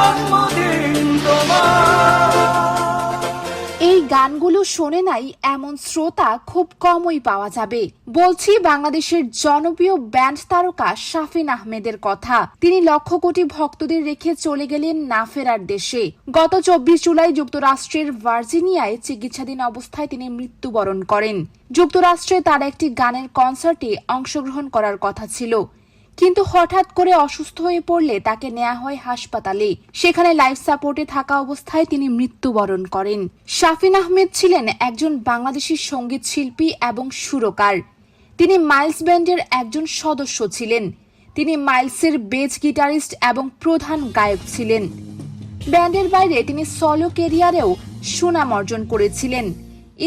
জন্মদিন তোমার। এই গানগুলো শোনে নাই এমন শ্রোতা খুব কমই পাওয়া যাবে। বলছি বাংলাদেশের জনপ্রিয় ব্যান্ড তারকা শাফিন আহমেদের কথা। তিনি লক্ষ কোটি ভক্তদের রেখে চলে গেলেন না ফেরার দেশে। গত 24 জুলাই যুক্তরাষ্ট্রের ভার্জিনিয়ায় চিকিৎসাধীন অবস্থায় তিনি মৃত্যুবরণ করেন। যুক্তরাষ্ট্রে তার একটি গানের কনসার্টে অংশগ্রহণ করার কথা ছিল, কিন্তু হঠাৎ করে অসুস্থ হয়ে পড়লে তাকে নেওয়া হয় হাসপাতালে। সেখানে লাইফ সাপোর্টে থাকা অবস্থায় তিনি মৃত্যুবরণ করেন। শাফিন আহমেদ ছিলেন একজন বাংলাদেশী সঙ্গীত শিল্পী এবং সুরকার। তিনি মাইলস ব্যান্ডের একজন সদস্য ছিলেন। তিনি মাইলসের বেস গিটারিস্ট এবং প্রধান গায়ক ছিলেন। ব্যান্ডের বাইরে তিনি সোলো ক্যারিয়ারেও সুনাম অর্জন করেছিলেন।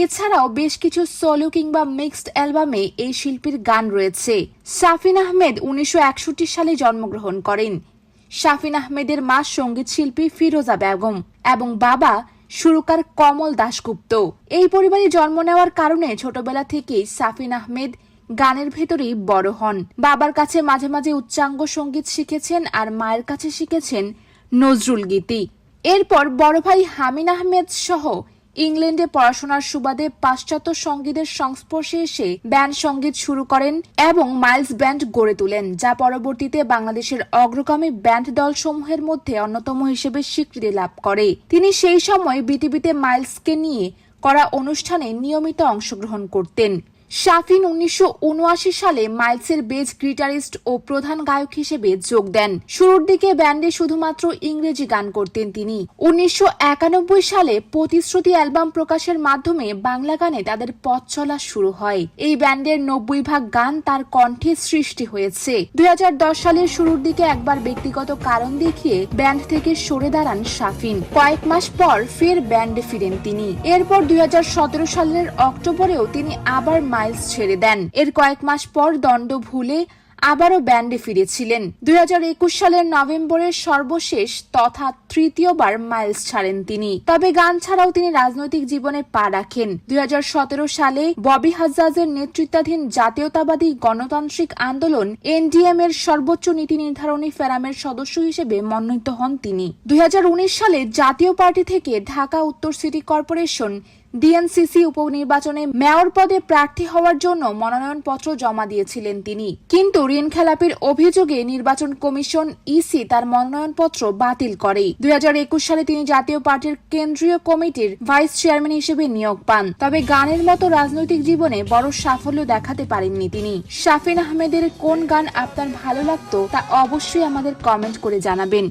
এছাড়াও বেশ কিছু সোলো কিংবা মিক্সড অ্যালবামে এই শিল্পীর গান রয়েছে। শাফিন আহমেদ 1961 সালে জন্মগ্রহণ করেন। শাফিন আহমেদের মা সঙ্গীত শিল্পী ফিরোজা বেগম এবং বাবা সুরকার কমল দাশগুপ্ত। এই পরিবারে জন্ম নেওয়ার কারণে ছোটবেলা থেকেই শাফিন আহমেদ গানের ভেতরেই বড় হন। বাবার কাছে মাঝে মাঝে উচ্চাঙ্গ সঙ্গীত শিখেছেন আর মায়ের কাছে শিখেছেন নজরুল গীতি। এরপর বড় ভাই হামিন আহমেদ সহ ইংল্যান্ডে পড়াশোনার সুবাদে পাশ্চাত্য সঙ্গীতের সংস্পর্শে এসে ব্যান্ড সঙ্গীত শুরু করেন এবং মাইলস ব্যান্ড গড়ে তোলেন, যা পরবর্তীতে বাংলাদেশের অগ্রগামী ব্যান্ড দলসমূহের মধ্যে অন্যতম হিসেবে স্বীকৃতি লাভ করে। তিনি সেই সময় বিটিভিতে মাইলসকে নিয়ে করা অনুষ্ঠানে নিয়মিত অংশগ্রহণ করতেন। শাফিন 1979 সালে মাইলসের বেস গিটারিস্ট ও প্রধান গায়ক হিসেবে যোগ দেন। শুরুর দিকে ব্যান্ডে শুধুমাত্র ইংরেজি গান করতেন তিনি। 1991 সালে প্রতিশ্রুতি অ্যালবাম প্রকাশের মাধ্যমে বাংলা গানে তাদের পথ চলা শুরু হয়। এই ব্যান্ডের 90% গান তার কণ্ঠে সৃষ্টি হয়েছে। 2010 সালের শুরুর দিকে একবার ব্যক্তিগত কারণ দেখিয়ে ব্যান্ড থেকে সরে দাঁড়ান শাফিন। কয়েক মাস পর ফের ব্যান্ডে ফিরেন তিনি। এরপর 2017 সালের অক্টোবরেও তিনি আবার মাইলস ছেড়ে দেন। এর কয়েক মাস পর দণ্ড ভুলে আবারও ব্যান্ডে ফিরেছিলেন। 2021 সালের নভেম্বরের সর্বশেষ তথা তৃতীয়বার মাইলস ছাড়েন তিনি। তবে গান ছাড়াও তিনি রাজনৈতিক জীবনে পা রাখেন। 2017 সালে ববি হাজ্জাজের নেতৃত্বাধীন জাতীয়তাবাদী গণতান্ত্রিক আন্দোলন এনডিএম এর সর্বোচ্চ নীতি নির্ধারণী ফোরামের সদস্য হিসেবে মনোনীত হন তিনি। 2019 সালে জাতীয় পার্টি থেকে ঢাকা উত্তর সিটি কর্পোরেশন ডিএনসিসি উপনির্বাচনে মেয়র পদে প্রার্থী হওয়ার জন্য মনোনয়নপত্র জমা দিয়েছিলেন তিনি, কিন্তু ঋণ খেলাপির অভিযোগে নির্বাচন কমিশন ইসি তার মনোনয়নপত্র বাতিল করে। 2021 সালে তিনি জাতীয় পার্টির কেন্দ্রীয় কমিটির ভাইস চেয়ারম্যান হিসেবে নিয়োগ পান। তবে গানের মতো রাজনৈতিক জীবনে বড় সাফল্য দেখাতে পারেননি তিনি। শাফিন আহমেদের কোন গান আপনার ভালো লাগতো তা অবশ্যই আমাদের কমেন্ট করে জানাবেন।